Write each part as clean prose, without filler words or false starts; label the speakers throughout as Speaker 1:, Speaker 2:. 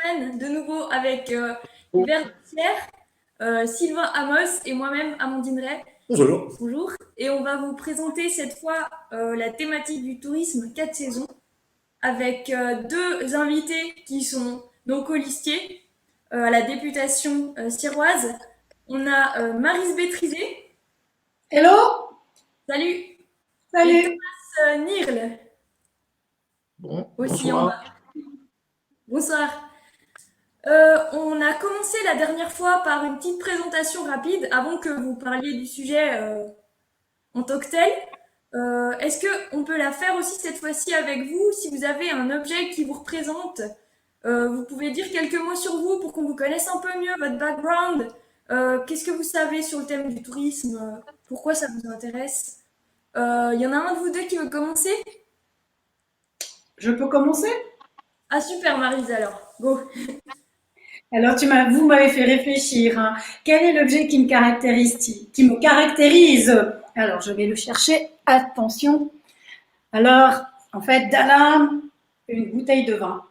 Speaker 1: semaine, de nouveau avec
Speaker 2: Oh,
Speaker 1: Hubert Thiers, Sylvain Amos et moi-même, Amandine Ray.
Speaker 2: bonjour.
Speaker 1: Bonjour. Et on va vous présenter cette fois la thématique du tourisme 4 saisons avec deux invités qui sont nos colistiers à la députation siroise. On a Maryse Bétrisé,
Speaker 3: Hello,
Speaker 1: salut, et
Speaker 3: salut.
Speaker 1: Thomas Nirle
Speaker 2: Bon,
Speaker 1: aussi en bas.
Speaker 2: bonsoir.
Speaker 1: Bonsoir. On a commencé la dernière fois par une petite présentation rapide avant que vous parliez du sujet en tant que tel. Est-ce que on peut la faire aussi cette fois-ci avec vous? Si vous avez un objet qui vous représente, vous pouvez dire quelques mots sur vous pour qu'on vous connaisse un peu mieux, votre background. Qu'est-ce que vous savez sur le thème du tourisme? Pourquoi ça vous intéresse? Il y en a un de vous deux qui veut commencer?
Speaker 3: Je peux commencer?
Speaker 1: Ah super Maryse alors, go.
Speaker 3: Alors, vous m'avez fait réfléchir, hein. Quel est l'objet qui me caractérise? Qui me caractérise? Alors, je vais le chercher. Attention. Alors, en fait, d'Alain, une bouteille de vin.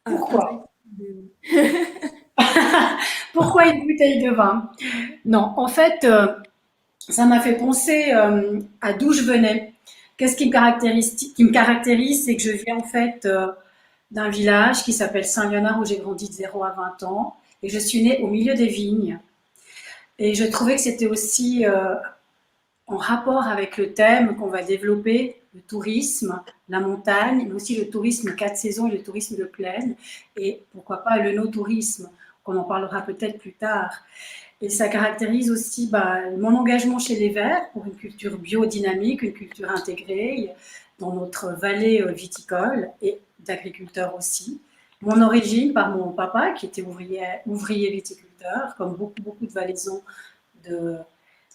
Speaker 1: Ah,
Speaker 3: Pourquoi? Pourquoi une bouteille de vin? Non, en fait, ça m'a fait penser à d'où je venais. Qu'est-ce qui me caractérise, c'est que je viens en fait d'un village qui s'appelle Saint-Léonard où j'ai grandi de 0 à 20 ans et je suis née au milieu des vignes. Et je trouvais que c'était aussi en rapport avec le thème qu'on va développer, le tourisme, la montagne, mais aussi le tourisme 4 saisons et le tourisme de plaine et pourquoi pas le no-tourisme, qu'on en parlera peut-être plus tard. Et ça caractérise aussi mon engagement chez les Verts pour une culture biodynamique, une culture intégrée dans notre vallée viticole et d'agriculteurs aussi. Mon origine par mon papa qui était ouvrier viticulteur, comme beaucoup de Valaisans de,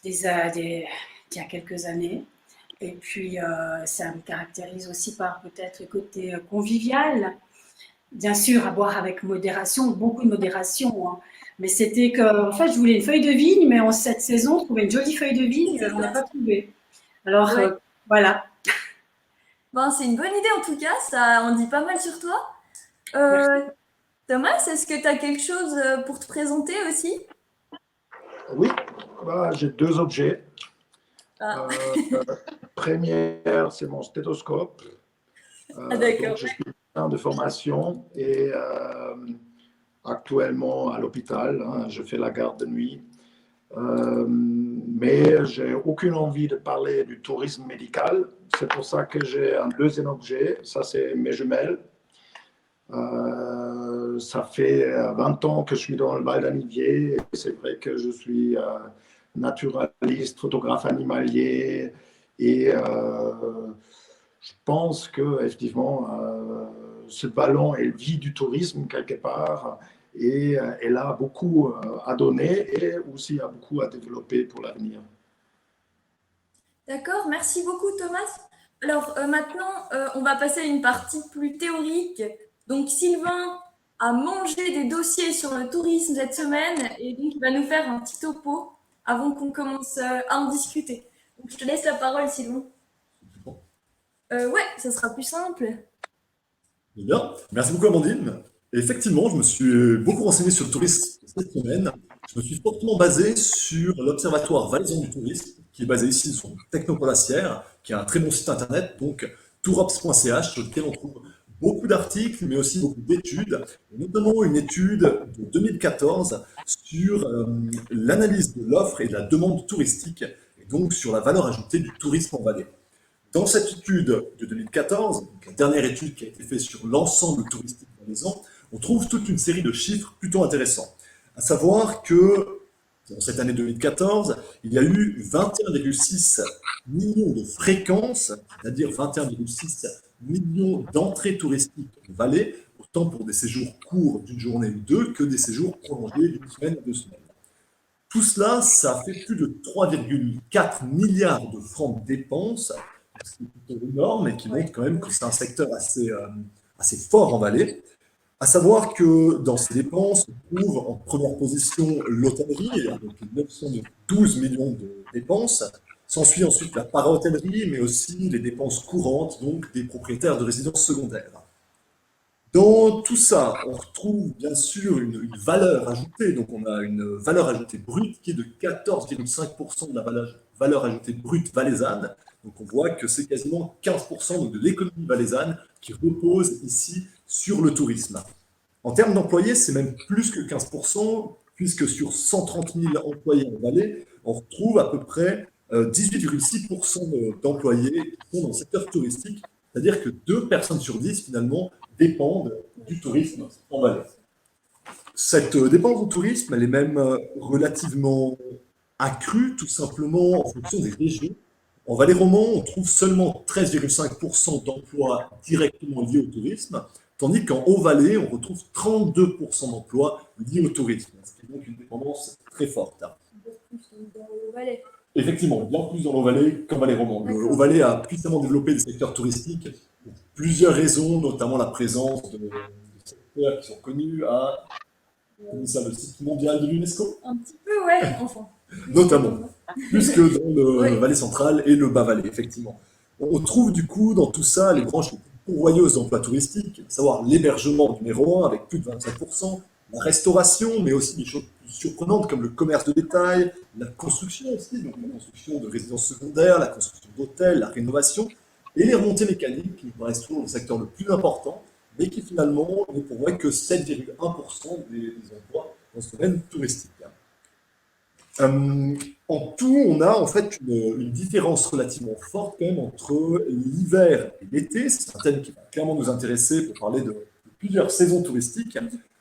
Speaker 3: d'il y a quelques années. Et puis ça me caractérise aussi par peut-être le côté convivial, bien sûr à boire avec modération, beaucoup de modération, hein. Mais c'était que, en fait, je voulais une feuille de vigne, mais en cette saison, je trouvais une jolie feuille de vigne,
Speaker 1: c'est
Speaker 3: on n'a
Speaker 1: ça.
Speaker 3: pas trouvé. Alors,
Speaker 1: Ouais.
Speaker 3: voilà.
Speaker 1: Ben, c'est une bonne idée en tout cas, ça en dit pas mal sur toi.
Speaker 3: Merci.
Speaker 1: Euh, Thomas, est-ce que tu as quelque chose pour te présenter aussi?
Speaker 2: Oui, j'ai deux objets.
Speaker 1: Ah,
Speaker 2: Euh, Première, c'est mon stéthoscope.
Speaker 1: ah,
Speaker 2: Donc,
Speaker 1: d'accord.
Speaker 2: je suis médecin de formation et actuellement à l'hôpital, hein, je fais la garde de nuit. Mais j'ai aucune envie de parler du tourisme médical. C'est pour ça que j'ai un deuxième objet. Ça, c'est mes jumelles. Ça fait 20 ans que je suis dans le Val d'Anivier. C'est vrai que je suis naturaliste, photographe animalier et je pense que effectivement ce ballon elle vit du tourisme quelque part et elle a beaucoup à donner et aussi a beaucoup à développer pour l'avenir.
Speaker 1: D'accord, merci beaucoup Thomas. Alors maintenant, on va passer à une partie plus théorique. Donc Sylvain a mangé des dossiers sur le tourisme cette semaine et donc il va nous faire un petit topo avant qu'on commence à en discuter. Donc je te laisse la parole Sylvain. Ouais, ça sera plus simple.
Speaker 4: Bien, merci beaucoup Amandine. Et effectivement, je me suis beaucoup renseigné sur le tourisme cette semaine. Je me suis fortement basé sur l'Observatoire valaisan du tourisme, qui est basé ici sur Technopole-Assières, qui a un très bon site internet, donc tourops.ch, sur lequel on trouve beaucoup d'articles, mais aussi beaucoup d'études, et notamment une étude de 2014 sur l'analyse de l'offre et de la demande touristique, et donc sur la valeur ajoutée du tourisme en Valais. Dans cette étude de 2014, donc la dernière étude qui a été faite sur l'ensemble touristique valaisan, on trouve toute une série de chiffres plutôt intéressants. À savoir que dans cette année 2014, il y a eu 21,6 millions de fréquences, c'est-à-dire 21,6 millions d'entrées touristiques en Valais, autant pour des séjours courts d'une journée ou deux que des séjours prolongés d'une semaine ou 2 semaines. Tout cela, ça fait plus de 3,4 milliards de francs de dépenses, ce qui est plutôt énorme et qui montre quand même que c'est un secteur assez fort en Valais. À savoir que dans ces dépenses, on trouve en première position l'hôtellerie, avec 912 millions de dépenses. S'ensuit ensuite la para-hôtellerie, mais aussi les dépenses courantes, donc des propriétaires de résidences secondaires. Dans tout ça, on retrouve bien sûr une valeur ajoutée. Donc, on a une valeur ajoutée brute qui est de 14,5% de la valeur ajoutée brute valaisanne. Donc, on voit que c'est quasiment 15% donc, de l'économie valaisanne qui repose ici sur le tourisme. En termes d'employés, c'est même plus que 15%, puisque sur 130 000 employés en Valais, on retrouve à peu près 18,6% d'employés qui sont dans le secteur touristique. C'est-à-dire que 2 personnes sur 10, finalement, dépendent du tourisme en Valais. Cette dépendance au tourisme, elle est même relativement accrue, tout simplement en fonction des régions. En Valais romand, on trouve seulement 13,5% d'emplois directement liés au tourisme, tandis qu'en Haut-Valais, on retrouve 32% d'emplois liés au tourisme, ce qui est donc une dépendance très forte.
Speaker 1: Dans le Valais.
Speaker 4: Effectivement, bien plus dans l'Haut-Valais qu'en Valais romand. Le Haut-Valais a puissamment développé des secteurs touristiques pour plusieurs raisons, notamment la présence de secteurs qui sont connus à le site mondial de l'UNESCO.
Speaker 1: Un petit peu, ouais, enfin.
Speaker 4: Notamment, plus que dans le
Speaker 1: Oui.
Speaker 4: Valais central et le Bas-Valais, effectivement. On trouve du coup dans tout ça les branches les plus pourvoyeuses d'emplois touristiques, à savoir l'hébergement numéro 1 avec plus de 25%, la restauration, mais aussi des choses plus surprenantes comme le commerce de détail, la construction aussi, donc la construction de résidences secondaires, la construction d'hôtels, la rénovation, et les remontées mécaniques qui nous paraissent toujours le secteur le plus important, mais qui finalement ne pourvoient que 7,1% des emplois dans ce domaine touristique. En tout, on a en fait une différence relativement forte quand même entre l'hiver et l'été. C'est un thème qui va clairement nous intéresser pour parler de plusieurs saisons touristiques.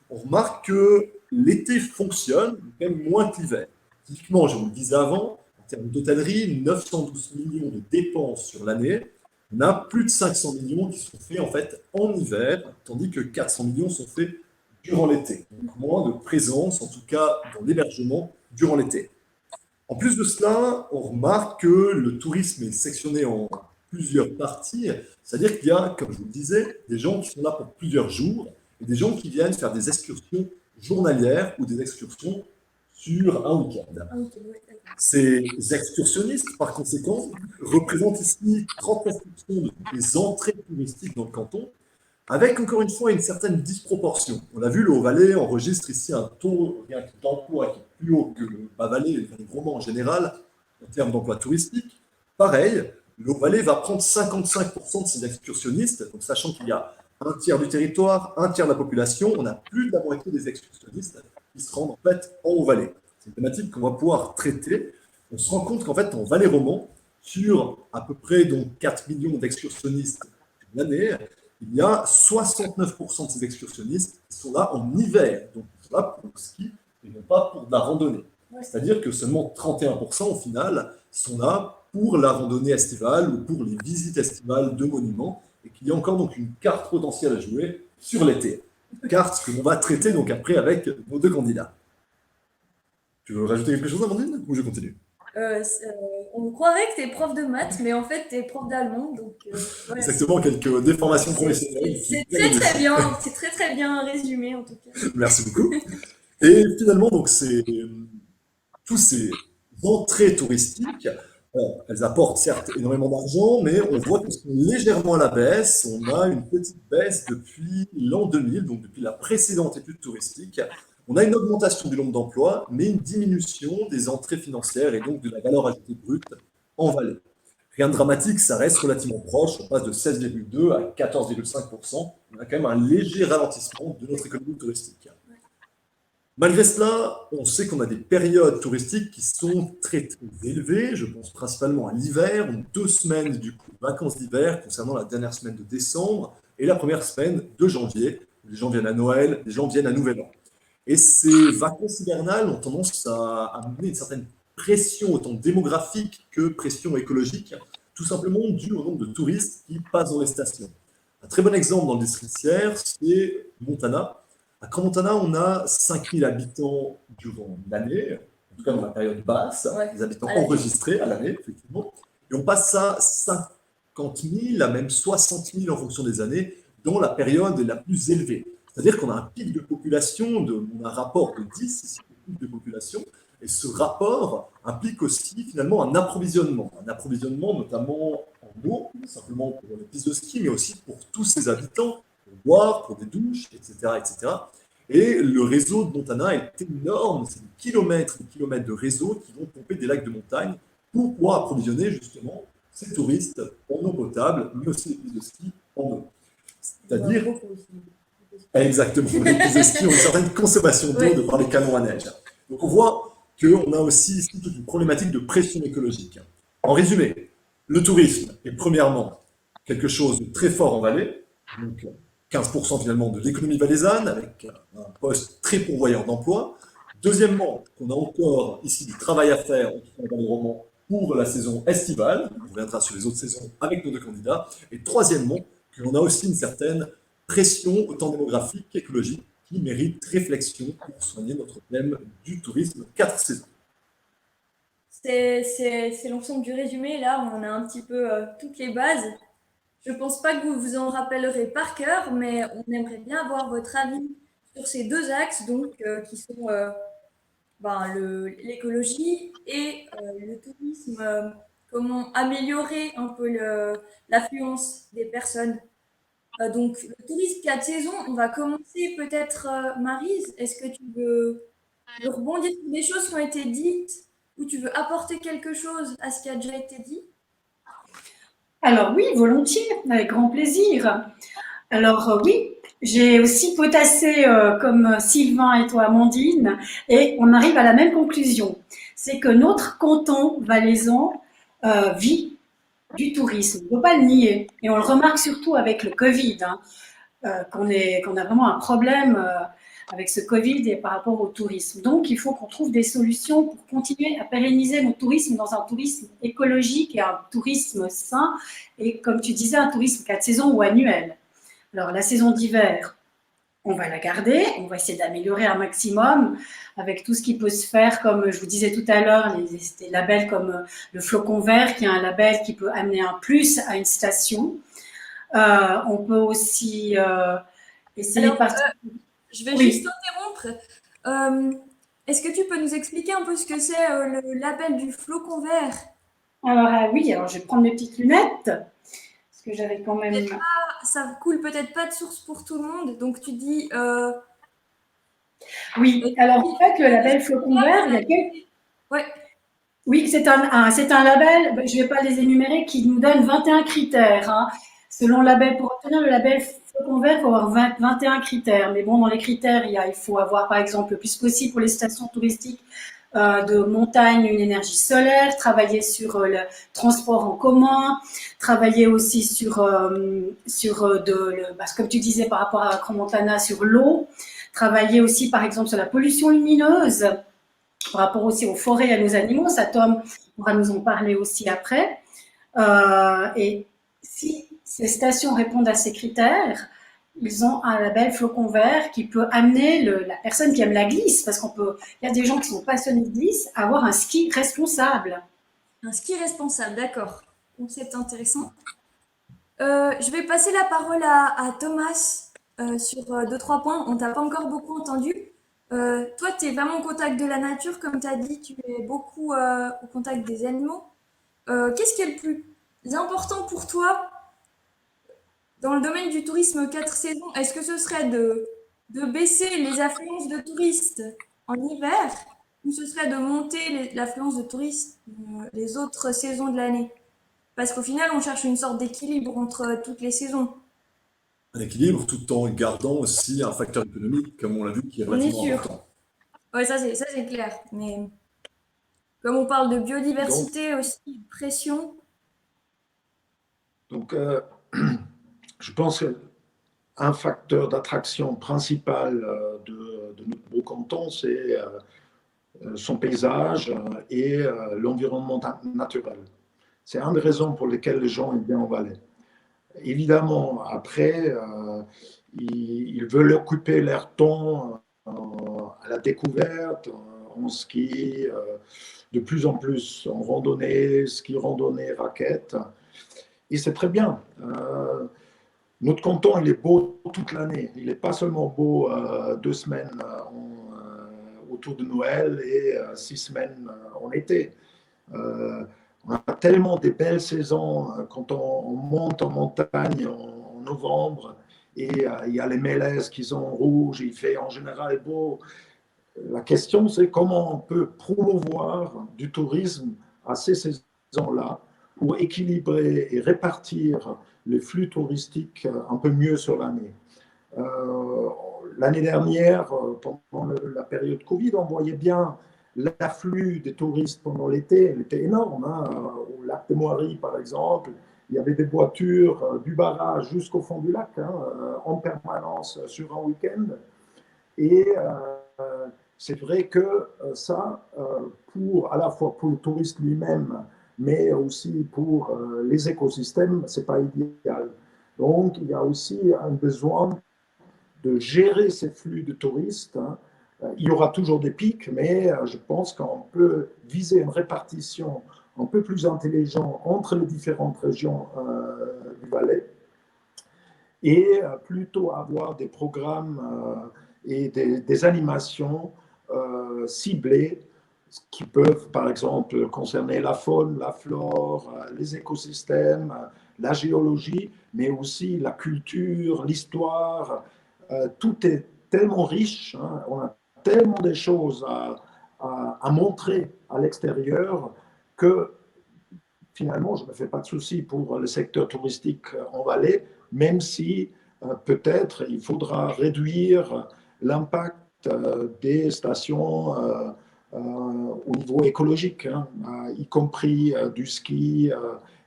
Speaker 4: On remarque que l'été fonctionne quand même moins que l'hiver. Typiquement, je vous le disais avant, en termes d'hôtellerie, 912 millions de dépenses sur l'année. On a plus de 500 millions qui sont faits en fait en hiver, tandis que 400 millions sont faits durant l'été. Donc moins de présence, en tout cas dans l'hébergement, durant l'été. En plus de cela, on remarque que le tourisme est sectionné en plusieurs parties, c'est-à-dire qu'il y a, comme je vous le disais, des gens qui sont là pour plusieurs jours et des gens qui viennent faire des excursions journalières ou des excursions sur un week-end.
Speaker 1: Ah, ok, ouais, d'accord.
Speaker 4: Ces excursionnistes, par conséquent, représentent ici 39% de toutes les entrées touristiques dans le canton, avec encore une fois une certaine disproportion. On a vu, le Haut-Valais enregistre ici un taux d'emploi qui est plus haut que le Bas-Valais et le Valais romand en général, en termes d'emploi touristique. Pareil, le Haut-Valais va prendre 55% de ses excursionnistes, donc sachant qu'il y a un tiers du territoire, un tiers de la population, on a plus de la moitié des excursionnistes qui se rendent en fait en Haut-Valais. C'est une thématique qu'on va pouvoir traiter. On se rend compte qu'en fait, en Valais romand, sur à peu près donc 4 millions d'excursionnistes l'année, il y a 69% de ces excursionnistes qui sont là en hiver, donc ils sont là pour le ski et non pas pour de la randonnée.
Speaker 1: Ouais.
Speaker 4: C'est-à-dire que seulement 31% au final sont là pour la randonnée estivale ou pour les visites estivales de monuments, et qu'il y a encore donc une carte potentielle à jouer sur l'été. Carte que l'on va traiter donc après avec nos 2 candidats. Tu veux rajouter quelque chose, Amandine, ou je continue?
Speaker 1: On croirait que t'es prof de maths, mais en fait t'es prof d'allemand, donc voilà.
Speaker 4: Exactement, quelques déformations professionnelles.
Speaker 1: C'est très bien, c'est très bien résumé en tout cas.
Speaker 4: Merci beaucoup. Et finalement, donc, tous ces entrées touristiques, bon, elles apportent certes énormément d'argent, mais on voit qu'elles sont légèrement à la baisse. On a une petite baisse depuis l'an 2000, donc depuis la précédente étude touristique. On a une augmentation du nombre d'emplois, mais une diminution des entrées financières et donc de la valeur ajoutée brute en Valais. Rien de dramatique, ça reste relativement proche. On passe de 16,2 à 14,5%. On a quand même un léger ralentissement de notre économie touristique. Malgré cela, on sait qu'on a des périodes touristiques qui sont très élevées. Je pense principalement à l'hiver, donc 2 semaines du coup de vacances d'hiver concernant la dernière semaine de décembre et la première semaine de janvier. Les gens viennent à Noël, les gens viennent à Nouvel An. Et ces vacances hivernales ont tendance à amener une certaine pression autant démographique que pression écologique, tout simplement due au nombre de touristes qui passent dans les stations. Un très bon exemple dans le district Sierre, c'est Montana. À Crans-Montana, on a 5000 habitants durant l'année, en tout cas dans la période basse,
Speaker 1: Ouais.
Speaker 4: des habitants enregistrés à l'année, effectivement. Et on passe à 50 000 à même 60 000 en fonction des années dans la période la plus élevée. C'est-à-dire qu'on a un pic de population, on a un rapport de 10 ici, pic de population, et ce rapport implique aussi finalement un approvisionnement notamment en eau, simplement pour les pistes de ski, mais aussi pour tous ces habitants, pour boire, pour des douches, etc., etc. Et le réseau de Montana est énorme, c'est des kilomètres de réseaux qui vont pomper des lacs de montagne pour pouvoir approvisionner justement ces touristes en eau potable, mais aussi les pistes de ski en eau. C'est-à-dire, exactement, les pistes de ski ont une certaine consommation d'eau
Speaker 1: Oui.
Speaker 4: de par les canons à neige. Donc on voit qu'on a aussi ici toute une problématique de pression écologique. En résumé, le tourisme est premièrement quelque chose de très fort en vallée, donc 15% finalement de l'économie valaisanne, avec un poste très pourvoyeur d'emplois. Deuxièmement, qu'on a encore ici du travail à faire, en tout cas dans le roman, pour la saison estivale. On reviendra sur les autres saisons avec nos deux candidats. Et troisièmement, qu'on a aussi une certaine pression autant démographique qu'écologique qui mérite réflexion pour soigner notre thème du tourisme 4 saisons.
Speaker 1: C'est l'ensemble du résumé. Là, on a un petit peu toutes les bases. Je pense pas que vous vous en rappellerez par cœur, mais on aimerait bien avoir votre avis sur ces deux axes, donc qui sont l'écologie et le tourisme. Comment améliorer un peu l'affluence des personnes. Donc, le tourisme 4 saisons, on va commencer peut-être, Maryse, est-ce que tu veux rebondir sur des choses qui ont été dites ou tu veux apporter quelque chose à ce qui a déjà été dit?
Speaker 3: Alors oui, volontiers, avec grand plaisir. Alors oui, j'ai aussi potassé comme Sylvain et toi, Amandine, et on arrive à la même conclusion. C'est que notre canton valaisan vit du tourisme. On ne peut pas le nier. Et on le remarque surtout avec le Covid, hein, qu'on a vraiment un problème avec ce Covid et par rapport au tourisme. Donc, il faut qu'on trouve des solutions pour continuer à pérenniser notre tourisme dans un tourisme écologique et un tourisme sain. Et comme tu disais, un tourisme 4 saisons ou annuel. Alors, la saison d'hiver, on va la garder, on va essayer d'améliorer un maximum avec tout ce qui peut se faire, comme je vous disais tout à l'heure, des labels comme le Flocon Vert, qui est un label qui peut amener un plus à une station. On peut aussi essayer
Speaker 1: Alors,
Speaker 3: par...
Speaker 1: je vais juste
Speaker 3: Oui,
Speaker 1: t'interrompre. Est-ce que tu peux nous expliquer un peu ce que c'est le label du flocon vert?
Speaker 3: alors je vais prendre mes petites lunettes, parce que j'avais quand même...
Speaker 1: Ça coule peut-être pas de source pour tout le monde, donc tu dis.
Speaker 3: Oui, alors en fait, le label Flocon Vert, il y a quelques...
Speaker 1: Ouais,
Speaker 3: Oui, c'est un label, je ne vais pas les énumérer, qui nous donne 21 critères. Hein. Selon le label, pour obtenir le label Flocon Vert, il faut avoir 21 critères. Mais bon, dans les critères, il faut avoir, par exemple, le plus possible pour les stations touristiques de montagne, une énergie solaire, travailler sur le transport en commun, travailler aussi comme tu disais par rapport à Cromontana, sur l'eau, travailler aussi, par exemple, sur la pollution lumineuse, par rapport aussi aux forêts et à nos animaux. Ça, Tom pourra nous en parler aussi après. Et si ces stations répondent à ces critères, ils ont un label flocon vert qui peut amener la personne qui aime la glisse, parce il y a des gens qui sont passionnés de glisse, à avoir un ski responsable.
Speaker 1: un ski responsable, d'accord. Concept intéressant. Je vais passer la parole à Thomas sur deux, trois points. On t'a pas encore beaucoup entendu. Toi, tu es vraiment au contact de la nature, comme tu as dit, tu es beaucoup au contact des animaux. Qu'est-ce qui est le plus important pour toi dans le domaine du tourisme 4 saisons? Est-ce que ce serait de baisser les affluences de touristes en hiver ou ce serait de monter l'affluence de touristes les autres saisons de l'année? Parce qu'au final, on cherche une sorte d'équilibre entre toutes les saisons.
Speaker 4: Un équilibre tout en gardant aussi un facteur économique, comme on l'a vu, qui est
Speaker 1: On est
Speaker 4: relativement
Speaker 1: sûr.
Speaker 4: important.
Speaker 1: Ouais, ça c'est clair. Mais comme on parle de
Speaker 2: Donc,
Speaker 1: biodiversité aussi, de pression.
Speaker 2: donc je pense qu'un facteur d'attraction principal de notre beau canton, c'est son paysage et l'environnement naturel. C'est une des raisons pour lesquelles les gens viennent en Valais. Évidemment, après, ils veulent occuper leur temps à la découverte, en ski, de plus en plus en randonnée, ski, randonnée, raquette. Et c'est très bien. Notre canton, il est beau toute l'année. Il n'est pas seulement beau 2 semaines autour de Noël et 6 semaines en été. On a tellement de belles saisons quand on monte en montagne en novembre et il y a les mélèzes qui sont rouges, il fait en général beau. La question, c'est comment on peut promouvoir du tourisme à ces saisons-là pour équilibrer et répartir les flux touristiques un peu mieux sur l'année. Euh, L'année dernière, pendant la période Covid, on voyait bien l'afflux des touristes pendant l'été. Elle était énorme. Hein. Au lac de Moiry, par exemple, il y avait des voitures du barrage jusqu'au fond du lac, hein, en permanence sur un week-end. Et c'est vrai que ça, pour, à la fois pour le touriste lui-même, mais aussi pour les écosystèmes, c'est pas idéal. Donc, il y a aussi un besoin de gérer ces flux de touristes. Hein. Il y aura toujours des pics, mais je pense qu'on peut viser une répartition un peu plus intelligente entre les différentes régions du Valais et plutôt avoir des programmes et des animations ciblées qui peuvent, par exemple, concerner la faune, la flore, les écosystèmes, la géologie, mais aussi la culture, l'histoire. Tout est tellement riche, hein, on a tellement de choses à montrer à l'extérieur que finalement, je ne me fais pas de soucis pour le secteur touristique en Valais, même si peut-être il faudra réduire l'impact des stations au niveau écologique, hein, y compris du ski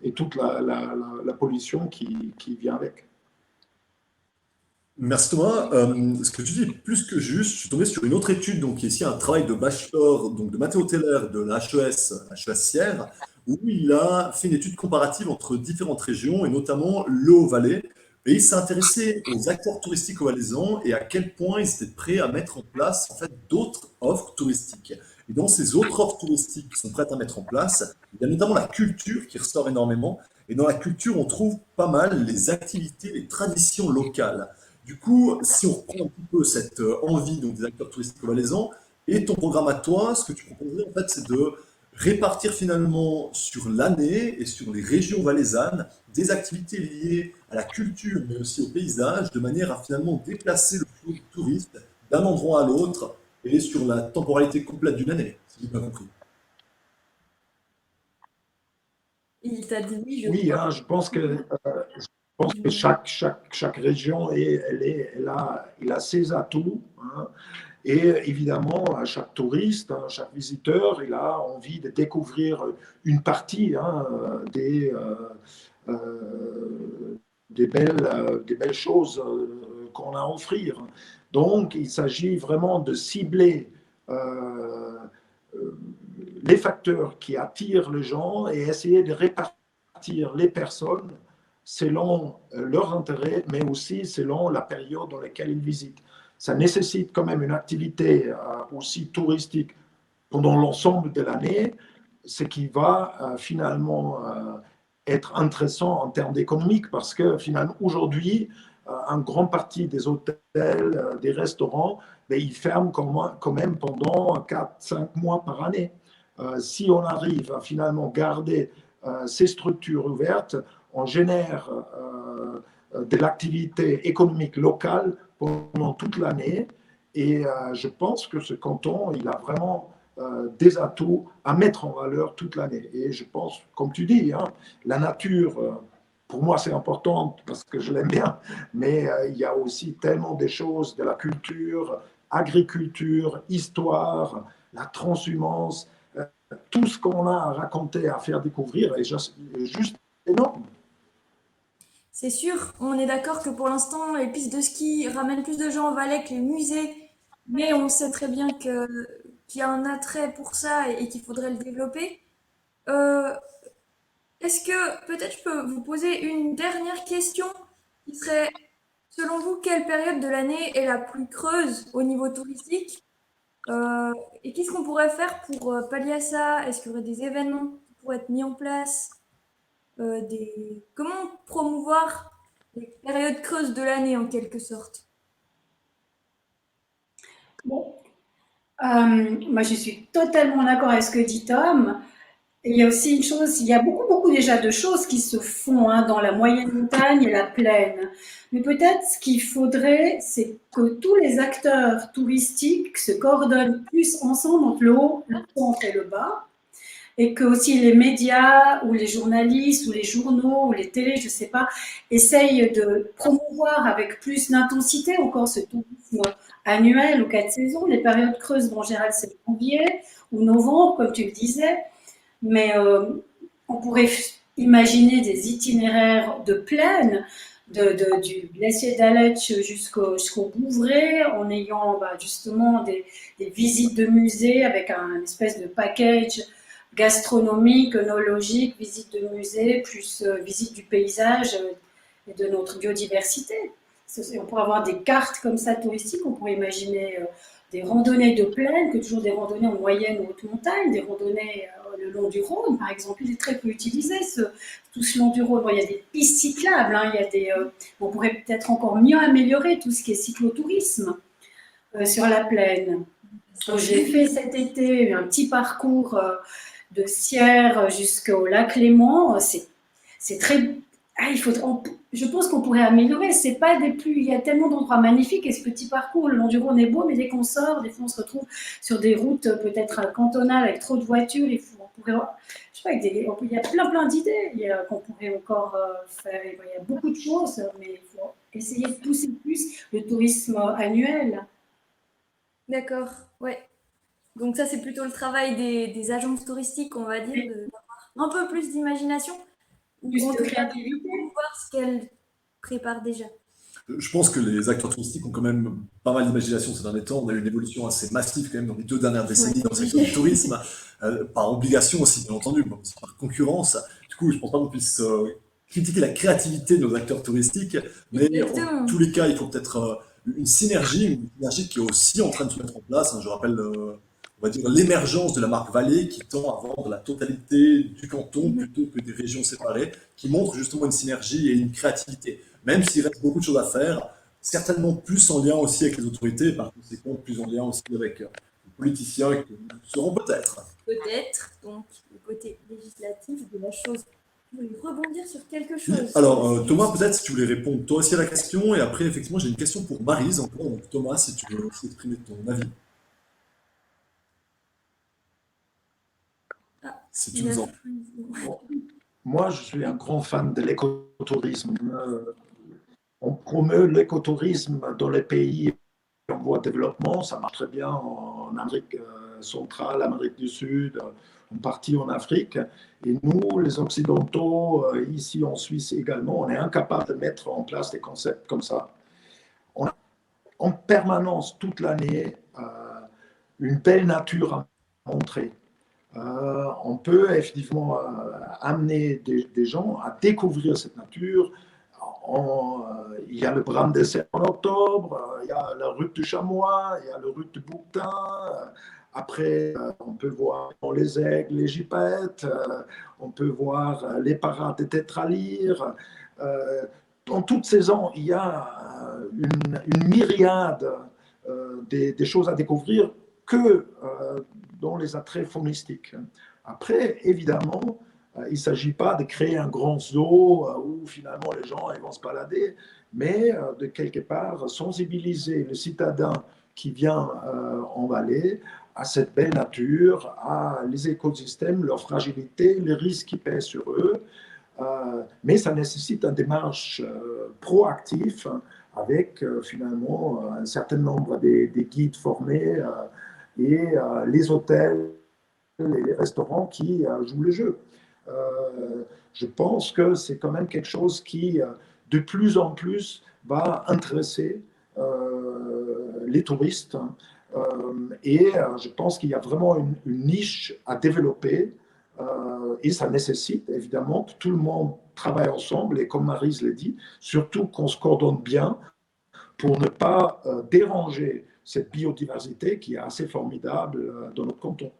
Speaker 2: et toute la pollution qui vient avec.
Speaker 4: Merci Thomas. Ce que tu dis est plus que juste. Je suis tombé sur une autre étude, donc qui est ici un travail de bachelor donc de Mathéo Teller de la HES Sierre, où il a fait une étude comparative entre différentes régions et notamment le Haut-Valais. Et il s'est intéressé aux acteurs touristiques valaisans et à quel point ils étaient prêts à mettre en place en fait d'autres offres touristiques. Et dans ces autres offres touristiques qui sont prêtes à mettre en place, il y a notamment la culture qui ressort énormément. Et dans la culture, on trouve pas mal les activités, les traditions locales. Du coup, si on reprend un petit peu cette envie donc, des acteurs touristiques valaisans et ton programme à toi, ce que tu proposerais en fait, c'est de répartir finalement sur l'année et sur les régions valaisannes des activités liées à la culture, mais aussi au paysage, de manière à finalement déplacer le flux de touristes d'un endroit à l'autre et sur la temporalité complète d'une année, si j'ai bien compris.
Speaker 1: Il t'a dit oui, je
Speaker 2: Oui,
Speaker 1: crois.
Speaker 2: hein, je pense que chaque région elle a ses atouts. Hein. Et évidemment, chaque touriste, hein, chaque visiteur, il a envie de découvrir une partie hein, euh, des belles choses qu'on a à offrir. Donc, il s'agit vraiment de cibler euh, euh, les facteurs qui attirent les gens et essayer de répartir les personnes selon leurs intérêts, mais aussi selon la période dans laquelle ils visitent. Ça nécessite quand même une activité aussi touristique pendant l'ensemble de l'année, ce qui va finalement être intéressant en termes économiques parce que finalement aujourd'hui, une grande partie des hôtels, des restaurants, ben, ils ferment quand même pendant 4, 5 mois par année. Si on arrive à finalement garder ces structures ouvertes, on génère de l'activité économique locale pendant toute l'année. Et je pense que ce canton, il a vraiment des atouts à mettre en valeur toute l'année. Et je pense, comme tu dis, hein, la nature, pour moi, c'est important parce que je l'aime bien, mais il y a aussi tellement des choses de la culture, agriculture, histoire, la transhumance, tout ce qu'on a à raconter, à faire découvrir est juste énorme.
Speaker 1: C'est sûr, on est d'accord que pour l'instant, les pistes de ski ramènent plus de gens au Valais que les musées, mais on sait très bien qu'il y a un attrait pour ça et qu'il faudrait le développer. Euh, Est-ce que peut-être je peux vous poser une dernière question qui serait, selon vous, quelle période de l'année est la plus creuse au niveau touristique? Euh, et qu'est-ce qu'on pourrait faire pour pallier à ça? Est-ce qu'il y aurait des événements qui pourraient être mis en place? Comment promouvoir les périodes creuses de l'année en quelque sorte?
Speaker 3: Bon, moi je suis totalement d'accord avec ce que dit Tom. Et il y a aussi une chose, il y a beaucoup déjà de choses qui se font hein, dans la moyenne montagne et la plaine. Mais peut-être ce qu'il faudrait, c'est que tous les acteurs touristiques se coordonnent plus ensemble entre le haut, le centre et le bas, et que aussi les médias ou les journalistes ou les journaux ou les télés, je ne sais pas, essayent de promouvoir avec plus d'intensité encore ce tourisme annuel aux 4 saisons. Les périodes creuses, bon, en général, c'est janvier ou novembre, comme tu le disais, mais on pourrait imaginer des itinéraires de plaine, du glacier d'Aletsch jusqu'au Bouvray, en ayant justement des visites de musées avec un espèce de package gastronomique, œnologique, visite de musée, plus visite du paysage et de notre biodiversité. On pourrait avoir des cartes comme ça touristiques, on pourrait imaginer des randonnées de plaine, que toujours des randonnées en moyenne ou haute montagne, des randonnées le long du Rhône, par exemple, il est très peu utilisé, tout ce long du Rhône. Bon, il y a des pistes cyclables, hein, on pourrait peut-être encore mieux améliorer tout ce qui est cyclotourisme sur la plaine. J'ai fait cet été un petit parcours de Sierre jusqu'au lac Léman. C'est très... Ah, je pense qu'on pourrait améliorer. C'est pas des plus. Il y a tellement d'endroits magnifiques et ce petit parcours le long du Rhône est beau, mais dès qu'on sort, des fois on se retrouve sur des routes peut-être cantonales avec trop de voitures. On pourrait, je sais pas, il y a plein d'idées qu'on pourrait encore faire. Il y a beaucoup de choses, mais il faut essayer de pousser plus le tourisme annuel.
Speaker 1: D'accord, ouais. Donc ça, c'est plutôt le travail des agences touristiques, on va dire, d'avoir un peu plus d'imagination.
Speaker 3: Plus de créativité.
Speaker 1: Voir ce qu'elles préparent déjà.
Speaker 4: Je pense que les acteurs touristiques ont quand même pas mal d'imagination ces derniers temps. On a eu une évolution assez massive quand même dans les 2 dernières décennies dans le secteur du tourisme, par obligation aussi bien entendu, mais aussi par concurrence. Du coup, je pense pas qu'on puisse critiquer la créativité de nos acteurs touristiques, mais
Speaker 1: Exactement.
Speaker 4: en tous les cas, il faut peut-être une synergie qui est aussi en train de se mettre en place. Je rappelle, on va dire, l'émergence de la marque Vallée qui tend à vendre la totalité du canton plutôt que des régions séparées, qui montre justement une synergie et une créativité. Même s'il reste beaucoup de choses à faire, certainement plus en lien aussi avec les autorités, par conséquent plus en lien aussi avec les politiciens que nous serons peut-être.
Speaker 1: Peut-être, donc, le côté législatif de la chose. Vous voulez rebondir sur quelque chose?
Speaker 4: Alors, Thomas, peut-être si tu voulais répondre toi aussi à la question, et après, effectivement, j'ai une question pour Maryse encore. Donc, Thomas, si tu veux aussi exprimer ton avis. Si tu nous en...
Speaker 2: Bon, moi, je suis un grand fan de l'écotourisme. On promeut l'écotourisme dans les pays en voie de développement. Ça marche très bien en Amérique centrale, Amérique du Sud, en partie en Afrique. Et nous, les Occidentaux, ici en Suisse également, on est incapables de mettre en place des concepts comme ça. On a en permanence, toute l'année, une belle nature à montrer. On peut effectivement amener des gens à découvrir cette nature. Il y a le Bram de Serre en octobre, il y a la route du Chamois, il y a la route du Bouquetin. Après, on peut voir les aigles, les gypaètes, on peut voir les parades des tétralyres. En toute saison, il y a une myriade des choses à découvrir que dans les attraits faunistiques. Après, évidemment, il ne s'agit pas de créer un grand zoo où finalement les gens ils vont se balader, mais de quelque part sensibiliser le citadin qui vient en vallée à cette belle nature, à les écosystèmes, leur fragilité, les risques qui pèsent sur eux. Mais ça nécessite une démarche proactive avec finalement un certain nombre des guides formés et les hôtels et les restaurants qui jouent le jeu. Je pense que c'est quand même quelque chose qui, de plus en plus, va intéresser les touristes. Et je pense qu'il y a vraiment une niche à développer. Et ça nécessite évidemment que tout le monde travaille ensemble. Et comme Maryse l'a dit, surtout qu'on se coordonne bien pour ne pas déranger cette biodiversité qui est assez formidable dans notre canton.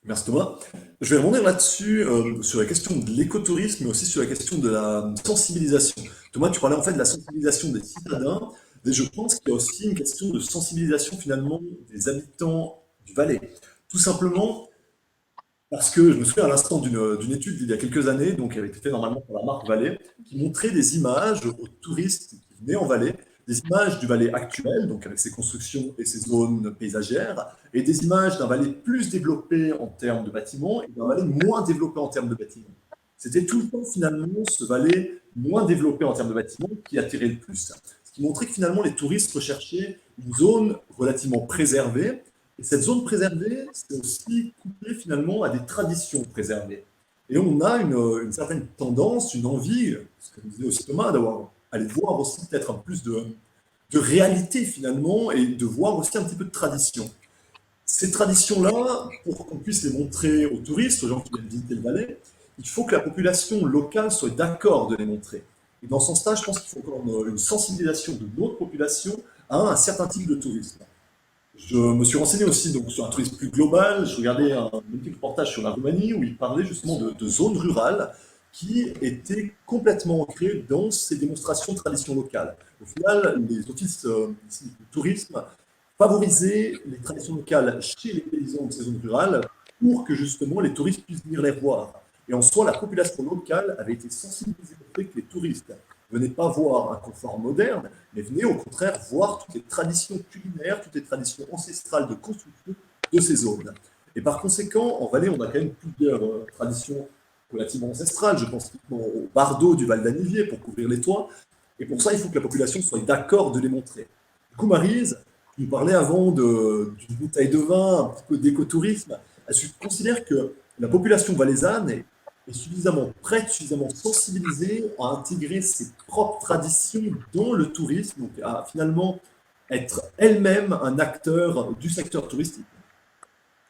Speaker 4: Merci Thomas. Je vais rebondir là-dessus, sur la question de l'écotourisme, mais aussi sur la question de la sensibilisation. Thomas, tu parlais en fait de la sensibilisation des citadins, et je pense qu'il y a aussi une question de sensibilisation finalement des habitants du Valais. Tout simplement, Parce que je me souviens à l'instant d'une étude il y a quelques années, donc qui avait été faite normalement pour la marque Valais, qui montrait des images aux touristes qui venaient en Valais, des images du Valais actuel, donc avec ses constructions et ses zones paysagères, et des images d'un Valais plus développé en termes de bâtiments et d'un Valais moins développé en termes de bâtiments. C'était tout le temps finalement ce Valais moins développé en termes de bâtiments qui attirait le plus. Ce qui montrait que finalement les touristes recherchaient une zone relativement préservée, et cette zone préservée, c'est aussi couplé finalement à des traditions préservées. Et on a une certaine tendance, une envie, ce que nous disait aussi Thomas, d'avoir aller voir aussi peut-être un peu plus de réalité finalement et de voir aussi un petit peu de tradition. Ces traditions-là, pour qu'on puisse les montrer aux touristes, aux gens qui viennent visiter le Valais, il faut que la population locale soit d'accord de les montrer. Et dans ce sens-là, je pense qu'il faut encore une sensibilisation de notre population à un certain type de tourisme. Je me suis renseigné aussi donc, sur un tourisme plus global. Je regardais un petit reportage sur la Roumanie où il parlait justement de zones rurales qui étaient complètement ancrées dans ces démonstrations de traditions locales. Au final, les offices ici du tourisme favorisaient les traditions locales chez les paysans de ces zones rurales pour que justement les touristes puissent venir les voir. Et en soi, la population locale avait été sensibilisée au fait que les touristes venaient pas voir un confort moderne, mais venaient au contraire voir toutes les traditions culinaires, toutes les traditions ancestrales de construction de ces zones. Et par conséquent, en Valais, on a quand même plusieurs traditions relativement ancestrales. Je pense au bardeau du Val d'Anivier pour couvrir les toits. Et pour ça, il faut que la population soit d'accord de les montrer. Du coup, Maryse, tu nous parlais avant d'une bouteille de vin, un petit peu d'écotourisme. Tu considères que la population valaisanne est suffisamment prête, suffisamment sensibilisée à intégrer ses propres traditions dans le tourisme, donc à finalement être elle-même un acteur du secteur touristique.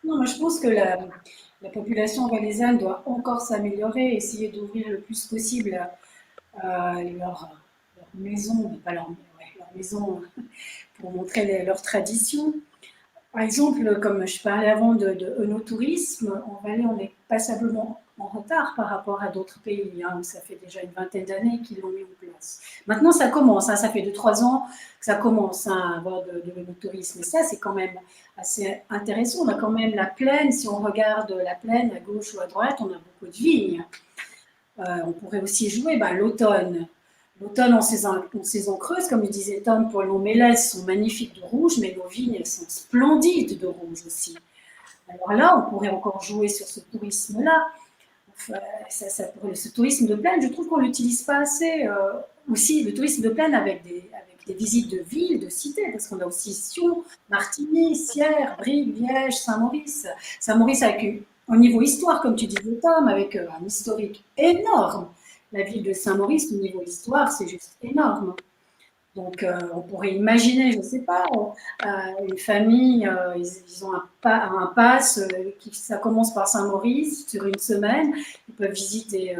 Speaker 3: Non, moi je pense que la population valaisanne doit encore s'améliorer, essayer d'ouvrir le plus possible leur maison, mais pas leur maison pour montrer leurs traditions. Par exemple, comme je parlais avant de œnotourisme, en Valais, on est passablement en retard par rapport à d'autres pays. Hein, où ça fait déjà une vingtaine d'années qu'ils l'ont mis en place. Maintenant, ça commence. Hein, ça fait 2-3 ans que ça commence hein, à avoir de l'œnotourisme. Et ça, c'est quand même assez intéressant. On a quand même la plaine. Si on regarde la plaine à gauche ou à droite, on a beaucoup de vignes. On pourrait aussi jouer l'automne. L'automne en saison creuse, comme le disait Tom, pour nos mélèzes sont magnifiques de rouge, mais nos vignes elles sont splendides de rouge aussi. Alors là, on pourrait encore jouer sur ce tourisme-là. Enfin, ce tourisme de plaine, je trouve qu'on ne l'utilise pas assez. Aussi, le tourisme de plaine avec des visites de villes, de cités, parce qu'on a aussi Sion, Martigny, Sierre, Brigue, Liège, Saint-Maurice. Saint-Maurice avec, au niveau histoire, comme tu disais Tom, avec un historique énorme. La ville de Saint-Maurice, au niveau histoire, c'est juste énorme. Donc, on pourrait imaginer, je ne sais pas, une famille, ils ont un pass, ça commence par Saint-Maurice sur une semaine. Ils peuvent visiter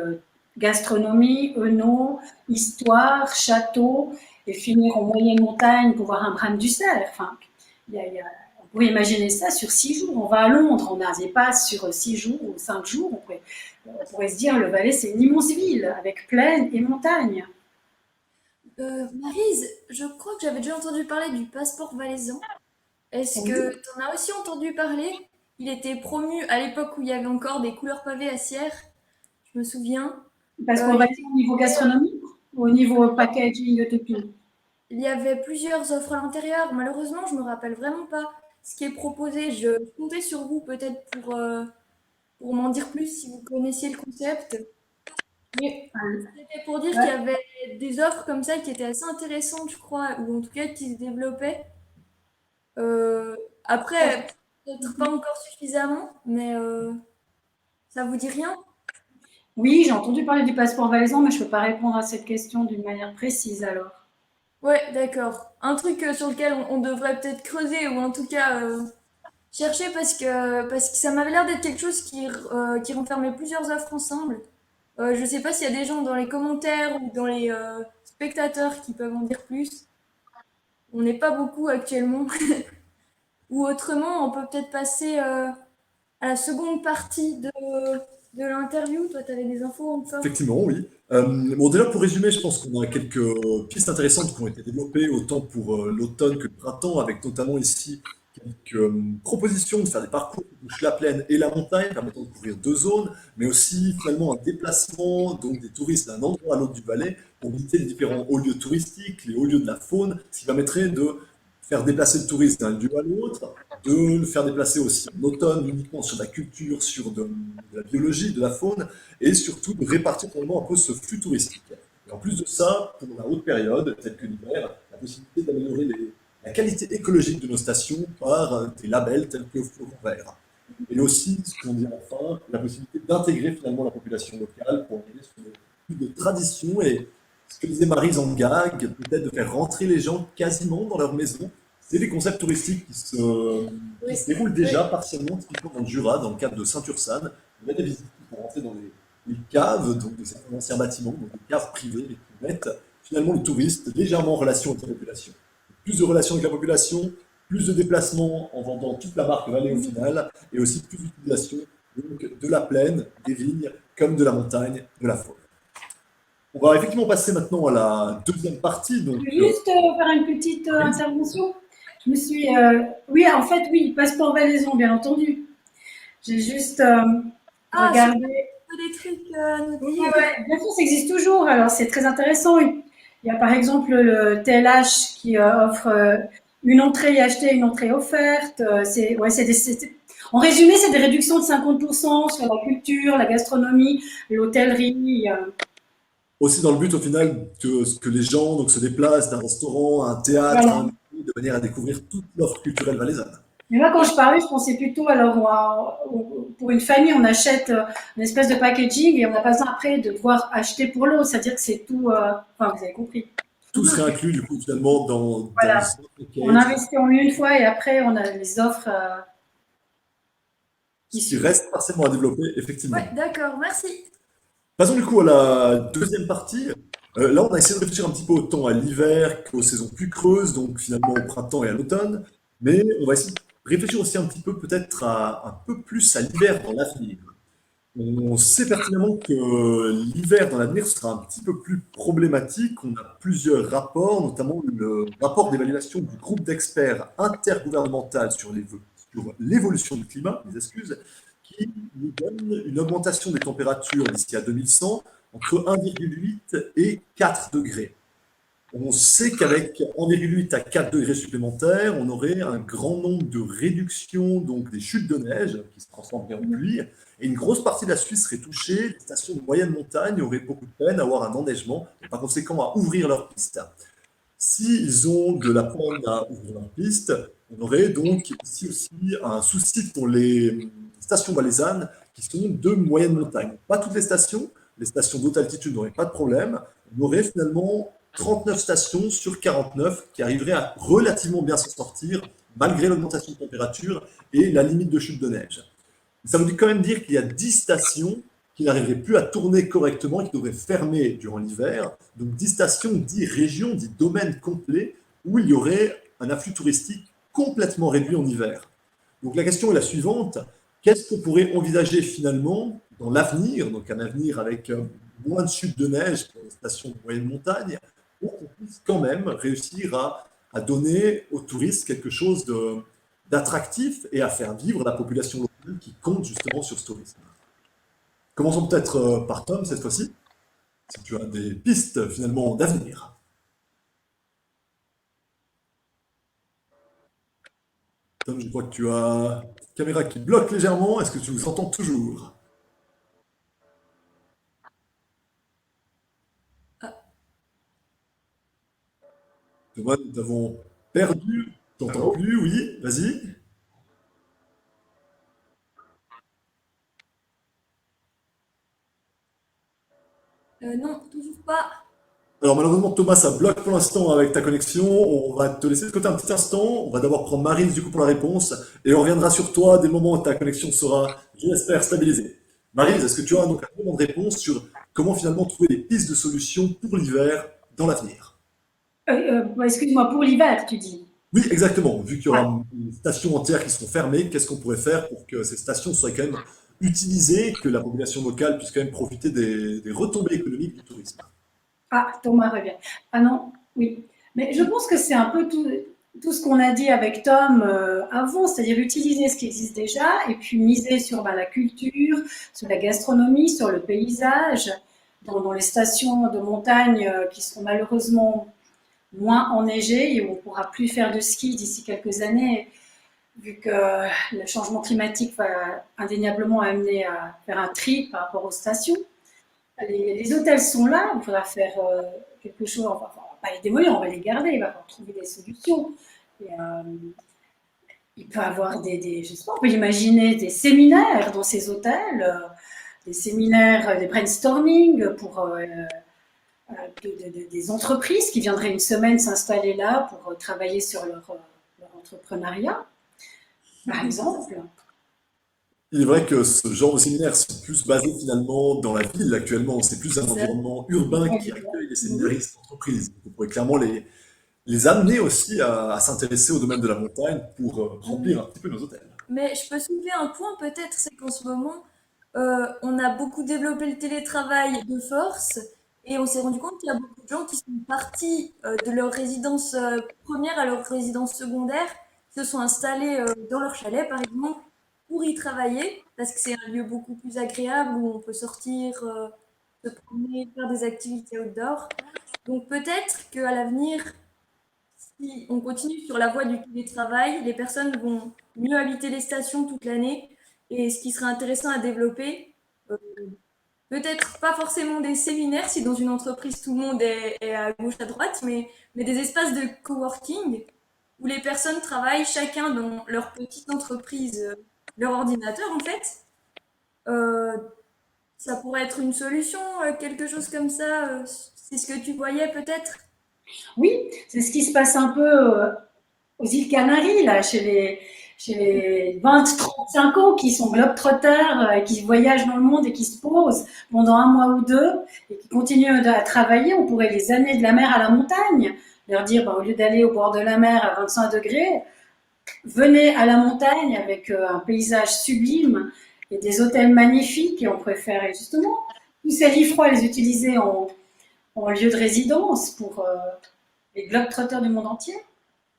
Speaker 3: gastronomie, œno, histoire, château, et finir en moyenne montagne pour voir un brame du cerf. Enfin, on pourrait imaginer ça sur 6 jours. On va à Londres, on a des passes sur 6 jours ou 5 jours. On pourrait se dire, le Valais, c'est une immense ville, avec plaine et montagne.
Speaker 1: Maryse, je crois que j'avais déjà entendu parler du passeport valaisan. Est-ce que tu en as aussi entendu parler? Il était promu à l'époque où il y avait encore des couleurs pavées à Sierre, je me souviens.
Speaker 3: Passeport valaisan au niveau gastronomie ou au niveau packaging de tout?
Speaker 1: Il y avait plusieurs offres à l'intérieur. Malheureusement, je me rappelle vraiment pas ce qui est proposé. Je comptais sur vous peut-être pour m'en dire plus si vous connaissiez le concept. Mais c'était pour dire qu'il y avait des offres comme ça qui étaient assez intéressantes, je crois, ou en tout cas qui se développaient. Après, peut-être pas encore suffisamment, mais ça vous dit rien?
Speaker 3: Oui, j'ai entendu parler du passeport valaisan, mais je ne peux pas répondre à cette question d'une manière précise alors.
Speaker 1: Ouais, d'accord. Un truc sur lequel on devrait peut-être creuser ou en tout cas chercher parce que ça m'avait l'air d'être quelque chose qui renfermait plusieurs offres ensemble. Je sais pas s'il y a des gens dans les commentaires ou dans les spectateurs qui peuvent en dire plus. On n'est pas beaucoup actuellement. Ou autrement, on peut peut-être passer à la seconde partie de l'interview. Toi, tu avais des infos encore?
Speaker 4: Effectivement, oui. Bon, déjà, pour résumer, je pense qu'on a quelques pistes intéressantes qui ont été développées autant pour l'automne que le printemps, avec notamment ici quelques propositions de faire des parcours qui touchent la plaine et la montagne, permettant de couvrir deux zones, mais aussi finalement un déplacement donc des touristes d'un endroit à l'autre du Valais pour visiter les différents hauts lieux touristiques, les hauts lieux de la faune, ce qui permettrait de faire déplacer le touriste d'un lieu à l'autre, de le faire déplacer aussi en automne uniquement sur de la culture, sur de la biologie, de la faune, et surtout de répartir finalement un peu ce flux touristique. Et en plus de ça, pour la haute période, telle que l'hiver, la possibilité d'améliorer la qualité écologique de nos stations par des labels tels que Fleuron Vert. Et aussi, ce qu'on dit enfin, la possibilité d'intégrer finalement la population locale pour arriver sur plus de tradition et ce que disait Maryse en gag, peut-être de faire rentrer les gens quasiment dans leur maison. C'est des concepts touristiques qui se déroulent déjà partiellement, typiquement dans le Jura, dans le cadre de Saint-Ursanne. Il y a des visites pour rentrer dans les caves, donc de certains anciens bâtiments, donc des caves privées, mais qui mettent finalement le touriste légèrement en relation avec la population. Plus de relations avec la population, plus de déplacements en vendant toute la marque Valais au final, et aussi plus d'utilisation donc, de la plaine, des vignes, comme de la montagne, de la faune. On va effectivement passer maintenant à la deuxième partie. Donc,
Speaker 3: Je peux juste faire une petite intervention. Je me suis. Oui, en fait, oui, passeport Valaison, bien entendu. J'ai juste regardé.
Speaker 1: Des trucs.
Speaker 3: Oui, ouais, bien sûr, ça existe toujours. Alors, c'est très intéressant. Il y a par exemple le TLH qui offre une entrée achetée, une entrée offerte. En résumé, c'est des réductions de 50% sur la culture, la gastronomie, l'hôtellerie.
Speaker 4: Aussi dans le but au final que les gens donc, se déplacent d'un restaurant à un théâtre,
Speaker 3: Voilà.
Speaker 4: à un musée, de manière à découvrir toute l'offre culturelle valaisanne.
Speaker 3: Mais moi, quand je parlais, je pensais plutôt, alors, pour une famille, on achète une espèce de packaging et on n'a pas besoin après de devoir acheter pour l'autre. C'est-à-dire que c'est tout, enfin, vous avez compris.
Speaker 4: Tout serait inclus du coup finalement dans
Speaker 3: Voilà.
Speaker 4: ce package.
Speaker 3: On investit en une fois et après, on a les offres
Speaker 4: qui reste partiellement à développer, effectivement.
Speaker 1: Ouais, d'accord, merci.
Speaker 4: Passons du coup à la deuxième partie. Là, on a essayé de réfléchir un petit peu autant à l'hiver qu'aux saisons plus creuses, donc finalement au printemps et à l'automne. Mais on va essayer de réfléchir aussi un petit peu peut-être un peu plus à l'hiver dans l'avenir. On sait pertinemment que l'hiver dans l'avenir sera un petit peu plus problématique. On a plusieurs rapports, notamment le rapport d'évaluation du groupe d'experts intergouvernemental sur l'évolution du climat, mes excuses, qui nous donne une augmentation des températures d'ici à 2100 entre 1,8 et 4 degrés. On sait qu'avec 1,8 à 4 degrés supplémentaires, on aurait un grand nombre de réductions, donc des chutes de neige qui se transformeraient en pluie, et une grosse partie de la Suisse serait touchée. Les stations de moyenne montagne auraient beaucoup de peine à avoir un enneigement et par conséquent à ouvrir leurs pistes. S'ils ont de la peine à ouvrir leurs pistes, on aurait donc ici aussi un souci pour les stations valaisannes qui sont de moyenne montagne. Pas toutes les stations d'haute altitude n'auraient pas de problème. On aurait finalement 39 stations sur 49 qui arriveraient à relativement bien s'en sortir malgré l'augmentation de température et la limite de chute de neige. Ça veut quand même dire qu'il y a 10 stations qui n'arriveraient plus à tourner correctement et qui devraient fermer durant l'hiver. Donc 10 stations, 10 régions, 10 domaines complets où il y aurait un afflux touristique complètement réduit en hiver. Donc la question est la suivante. Qu'est-ce qu'on pourrait envisager finalement dans l'avenir, donc un avenir avec moins de chute de neige pour les stations de moyenne montagne, pour qu'on puisse quand même réussir à donner aux touristes quelque chose d'attractif et à faire vivre la population locale qui compte justement sur ce tourisme. Commençons peut-être par Tom cette fois-ci, si tu as des pistes finalement d'avenir. Tom, je crois que tu as une caméra qui bloque légèrement. Est-ce que tu nous entends toujours? Thomas, nous t'avons perdu. Tu n'entends plus? Oui, vas-y.
Speaker 1: Non, toujours pas.
Speaker 4: Alors malheureusement Thomas, ça bloque pour l'instant avec ta connexion. On va te laisser de côté un petit instant. On va d'abord prendre Maryse du coup pour la réponse et on reviendra sur toi dès le moment où ta connexion sera, je l'espère, stabilisée. Maryse, est-ce que tu as donc un élément de réponse sur comment finalement trouver des pistes de solutions pour l'hiver dans l'avenir?
Speaker 3: Excuse-moi, pour l'hiver, tu dis.
Speaker 4: Oui, exactement. Vu qu'il y aura des stations entières qui seront fermées, qu'est-ce qu'on pourrait faire pour que ces stations soient quand même utilisées, que la population locale puisse quand même profiter des retombées économiques du tourisme?
Speaker 3: Ah, Thomas revient. Ah non, oui. Mais je pense que c'est un peu tout. tout ce qu'on a dit avec Tom avant, c'est-à-dire utiliser ce qui existe déjà et puis miser sur la culture, sur la gastronomie, sur le paysage, dans les stations de montagne qui sont malheureusement moins enneigées et où on ne pourra plus faire de ski d'ici quelques années, vu que le changement climatique va indéniablement amener à faire un tri par rapport aux stations. Les hôtels sont là, il faudra faire quelque chose, enfin, on va pas les démolir, on va les garder, il va falloir trouver des solutions. Et, il peut y avoir je sais pas, on peut imaginer des séminaires dans ces hôtels, des séminaires, des brainstorming pour des entreprises qui viendraient une semaine s'installer là pour travailler sur leur entrepreneuriat, par exemple.
Speaker 4: Il est vrai que ce genre de séminaires sont plus basés finalement dans la ville actuellement. C'est plus un environnement urbain qui accueille les séminaristes d'entreprise. On pourrait clairement les amener aussi à s'intéresser au domaine de la montagne pour remplir un petit peu nos hôtels.
Speaker 1: Mais je peux soulever un point peut-être, c'est qu'en ce moment, on a beaucoup développé le télétravail de force et on s'est rendu compte qu'il y a beaucoup de gens qui sont partis de leur résidence première à leur résidence secondaire, qui se sont installés dans leur chalet par exemple pour y travailler parce que c'est un lieu beaucoup plus agréable où on peut sortir, se promener, faire des activités outdoor. Donc peut-être qu'à l'avenir, si on continue sur la voie du télétravail, les personnes vont mieux habiter les stations toute l'année. Et ce qui serait intéressant à développer, euh, peut-être pas forcément des séminaires si dans une entreprise tout le monde est à gauche, à droite, mais des espaces de coworking où les personnes travaillent chacun dans leur petite entreprise, leur ordinateur en fait. Euh, Ça pourrait être une solution, quelque chose comme ça. C'est ce que tu voyais peut-être?
Speaker 3: Oui, c'est ce qui se passe un peu aux îles Canaries, là, chez les 20-35 ans qui sont globetrotters, qui voyagent dans le monde et qui se posent pendant un mois ou deux et qui continuent à travailler. On pourrait les amener de la mer à la montagne, leur dire, au lieu d'aller au bord de la mer à 25 degrés, venez à la montagne avec un paysage sublime et des hôtels magnifiques et on préfère justement tous ces lits froids les utiliser en lieu de résidence pour les globetrotters du monde entier.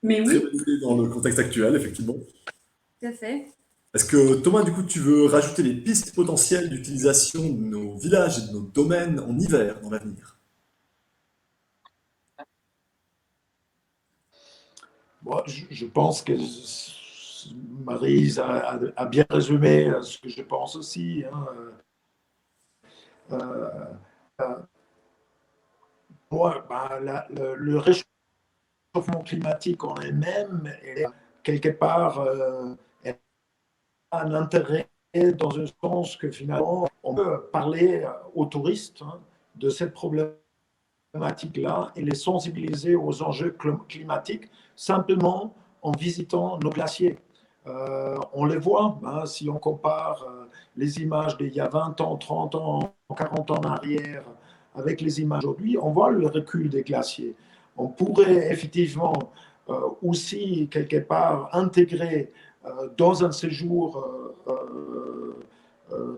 Speaker 3: Mais
Speaker 4: Très
Speaker 3: oui,
Speaker 4: bonne idée dans le contexte actuel, effectivement.
Speaker 1: Tout à fait.
Speaker 4: Est-ce que Thomas, du coup, tu veux rajouter les pistes potentielles d'utilisation de nos villages et de nos domaines en hiver dans l'avenir?
Speaker 2: Bon, je pense que Maryse a bien résumé ce que je pense aussi, hein. Euh, euh, moi, le réchauffement climatique en elle-même, quelque part, elle a un intérêt dans un sens que finalement, on peut parler aux touristes, hein, de cette problématique-là et les sensibiliser aux enjeux climatiques simplement en visitant nos glaciers. On les voit, hein, si on compare les images d'il y a 20 ans, 30 ans, 40 ans en arrière avec les images aujourd'hui, on voit le recul des glaciers. On pourrait effectivement aussi quelque part intégrer dans un séjour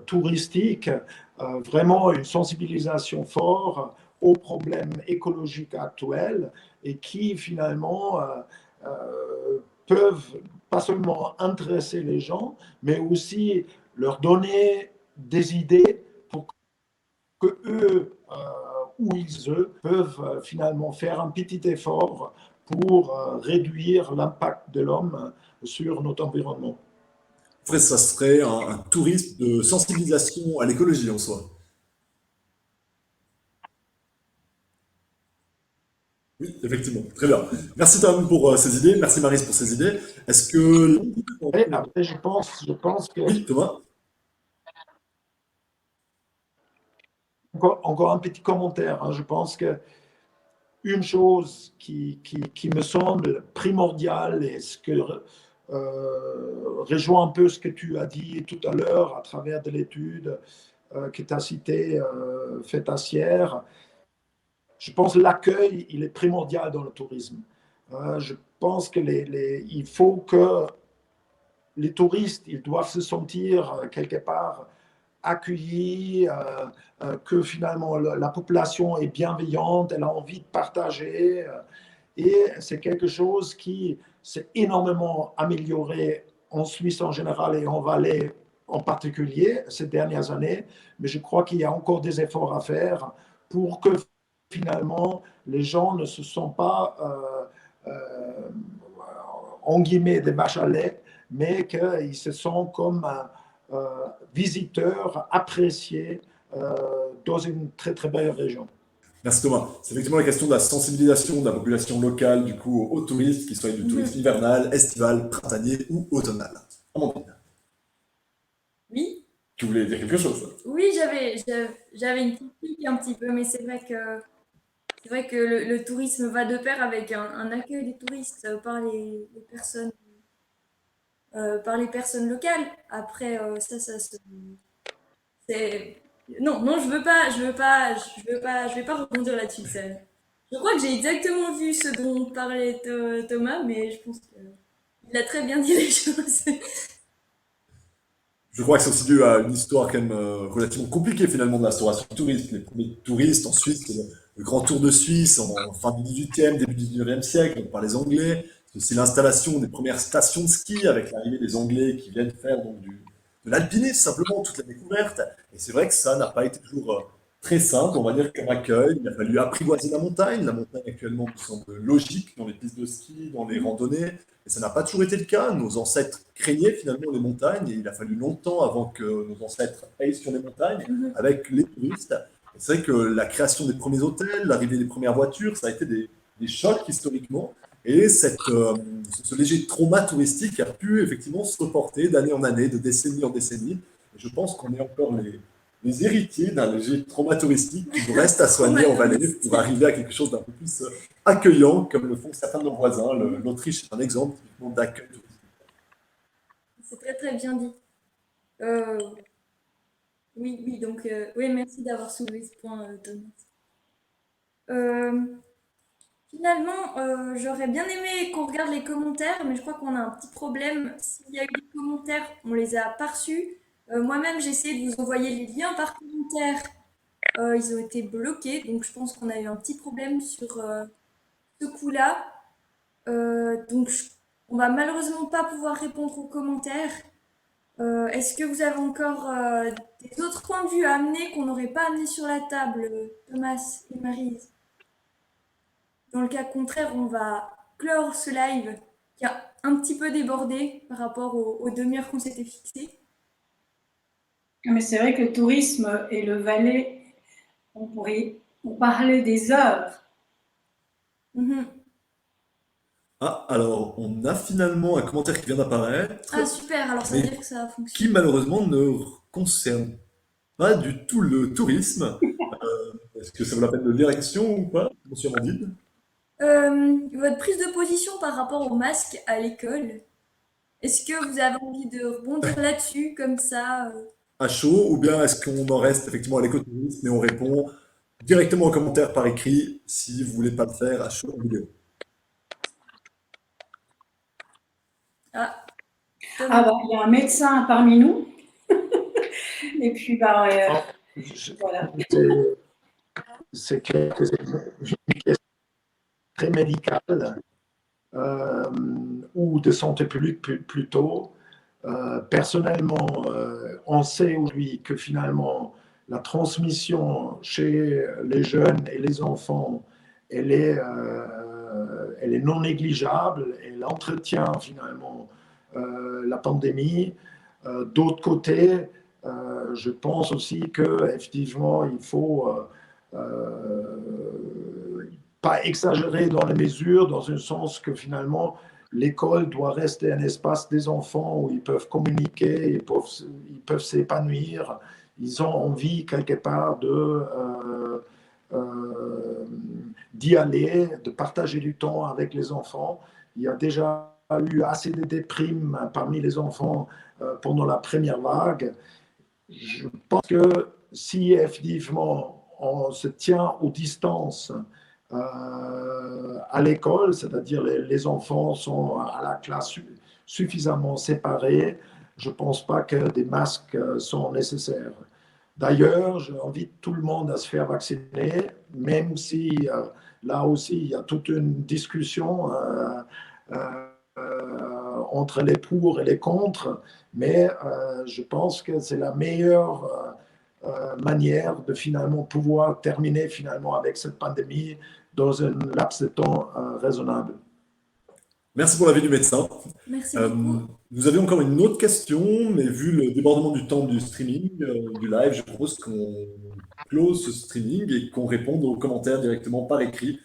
Speaker 2: touristique vraiment une sensibilisation forte aux problèmes écologiques actuels et qui finalement peuvent pas seulement intéresser les gens, mais aussi leur donner des idées pour que eux, où ils peuvent finalement faire un petit effort pour réduire l'impact de l'homme sur notre environnement.
Speaker 4: Après, ça serait un tourisme de sensibilisation à l'écologie en soi. Oui, effectivement. Très bien. Merci Tom pour ces idées. Merci Maris pour ces idées. Est-ce que...
Speaker 2: Et après, je pense que
Speaker 4: Oui, Thomas?
Speaker 2: encore un petit commentaire, hein. Je pense que une chose qui me semble primordiale et ce que rejoint un peu ce que tu as dit tout à l'heure à travers de l'étude que tu as citée, faite à Sierre, je pense que l'accueil, il est primordial dans le tourisme. Je pense que il faut que les touristes, ils doivent se sentir quelque part accueillis, que finalement la population est bienveillante, elle a envie de partager. Et c'est quelque chose qui s'est énormément amélioré en Suisse en général et en Valais en particulier ces dernières années, mais je crois qu'il y a encore des efforts à faire pour que finalement les gens ne se sentent pas en guillemets des vaches à lait, mais qu'ils se sentent comme visiteurs appréciés dans une très très belle région.
Speaker 4: Merci Thomas. C'est effectivement la question de la sensibilisation de la population locale, du coup, aux touristes, qu'ils soient du tourisme hivernal, estival, printanier ou automnal. Amandine,
Speaker 1: Oui,
Speaker 4: tu voulais dire quelque chose?
Speaker 1: oui, j'avais une critique un petit peu, mais c'est vrai que le tourisme va de pair avec un accueil des touristes par par les personnes locales. Après, c'est, non, non, je vais pas rebondir là-dessus. Je crois que j'ai exactement vu ce dont parlait Thomas, mais je pense qu'il a très bien dit les choses.
Speaker 4: Je crois que c'est aussi dû à une histoire quand même relativement compliquée finalement de la restauration touriste. Les premiers touristes en Suisse, c'est le grand tour de Suisse en fin du 18e, début du 19e siècle, donc par les Anglais. C'est aussi l'installation des premières stations de ski avec l'arrivée des Anglais qui viennent faire donc, de l'alpinisme, simplement, toute la découverte. Et c'est vrai que ça n'a pas été toujours très simple, on va dire, comme accueil. Il a fallu apprivoiser la montagne. La montagne actuellement nous semble logique dans les pistes de ski, dans les randonnées. Et ça n'a pas toujours été le cas. Nos ancêtres craignaient finalement les montagnes et il a fallu longtemps avant que nos ancêtres aillent sur les montagnes avec les touristes. Et c'est vrai que la création des premiers hôtels, l'arrivée des premières voitures, ça a été des chocs historiquement. Et ce léger trauma touristique a pu effectivement se reporter d'année en année, de décennie en décennie. Et je pense qu'on est encore les héritiers d'un léger trauma touristique qui nous reste à soigner en Valais pour arriver à quelque chose d'un peu plus accueillant, comme le font certains de nos voisins. L'Autriche est un exemple typiquement d'accueil touristique.
Speaker 1: C'est très très bien dit. Euh, oui, oui, donc oui, merci d'avoir soulevé ce point, Thomas. Euh, Finalement, j'aurais bien aimé qu'on regarde les commentaires, mais je crois qu'on a un petit problème. S'il y a eu des commentaires, on les a pas reçus. Moi-même, j'ai essayé de vous envoyer les liens par commentaire. Ils ont été bloqués, donc je pense qu'on a eu un petit problème sur ce coup-là. Donc, on va malheureusement pas pouvoir répondre aux commentaires. Est-ce que vous avez encore des autres points de vue à amener qu'on n'aurait pas amené sur la table, Thomas et Maryse? Dans le cas contraire, on va clore ce live qui a un petit peu débordé par rapport aux demi-heures qu'on s'était fixées.
Speaker 3: Mais c'est vrai que le tourisme et le Valais, on pourrait en parler des heures.
Speaker 4: Ah, alors, on a finalement un commentaire qui vient d'apparaître,
Speaker 1: Ah super, alors ça veut
Speaker 4: mais
Speaker 1: dire que ça a
Speaker 4: qui
Speaker 1: fonctionné.
Speaker 4: malheureusement ne concerne pas du tout le tourisme. Est-ce que ça vaut la peine de lire la question ou pas, monsieur Amandine?
Speaker 1: Votre prise de position par rapport au masque à l'école, est-ce que vous avez envie de rebondir là-dessus comme ça
Speaker 4: À chaud, ou bien est-ce qu'on en reste effectivement à l'écotourisme et on répond directement en commentaire par écrit si vous voulez pas le faire à chaud en vidéo?
Speaker 1: Ah,
Speaker 3: Ah bah, il y a un médecin parmi nous. Et puis, bah, voilà.
Speaker 2: C'est clair que c'est une question très médicale ou de santé publique plutôt. Personnellement, on sait aujourd'hui que finalement la transmission chez les jeunes et les enfants, elle est non négligeable, elle entretient finalement la pandémie. D'autre côté, je pense aussi qu'effectivement, il faut pas exagérer dans les mesures, dans un sens que finalement, l'école doit rester un espace des enfants où ils peuvent communiquer, ils peuvent s'épanouir, ils ont envie quelque part d'y aller, de partager du temps avec les enfants. Il y a déjà eu assez de déprimes parmi les enfants pendant la première vague. Je pense que si effectivement on se tient aux distances à l'école, c'est-à-dire les enfants sont à la classe suffisamment séparés, je ne pense pas que des masques sont nécessaires. D'ailleurs, j'invite tout le monde à se faire vacciner, même si là aussi il y a toute une discussion entre les pour et les contre, mais je pense que c'est la meilleure manière de finalement pouvoir terminer finalement avec cette pandémie dans un laps de temps raisonnable.
Speaker 4: Merci pour l'avis du médecin.
Speaker 1: Merci
Speaker 4: Euh,
Speaker 1: beaucoup.
Speaker 4: Nous avions encore une autre question, mais vu le débordement du temps du streaming, du live, je propose qu'on close ce streaming et qu'on réponde aux commentaires directement par écrit,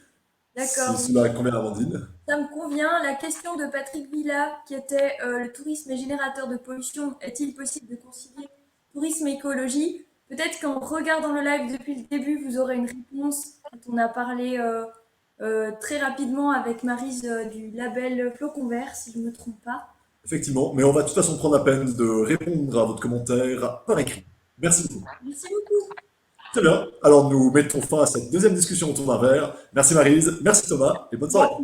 Speaker 1: D'accord.
Speaker 4: si cela convient à Amandine.
Speaker 1: Ça me convient. La question de Patrick Villa, qui était le tourisme est générateur de pollution, est-il possible de concilier tourisme et écologie? Peut-être qu'en regardant le live depuis le début, vous aurez une réponse. Quand on a parlé très rapidement avec Maryse du label Flocon Vert, si je ne me trompe pas.
Speaker 4: Effectivement, mais on va de toute façon prendre la peine de répondre à votre commentaire par écrit. Merci beaucoup.
Speaker 1: Merci beaucoup.
Speaker 4: Très bien. Alors nous mettons fin à cette deuxième discussion autour d'un verre. Merci Maryse, merci Thomas et bonne soirée.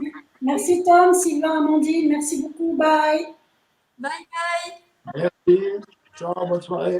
Speaker 3: Merci Tom, Sylvain, Amandine, merci beaucoup, bye.
Speaker 1: Bye bye.
Speaker 2: Merci. Ciao, bonne soirée.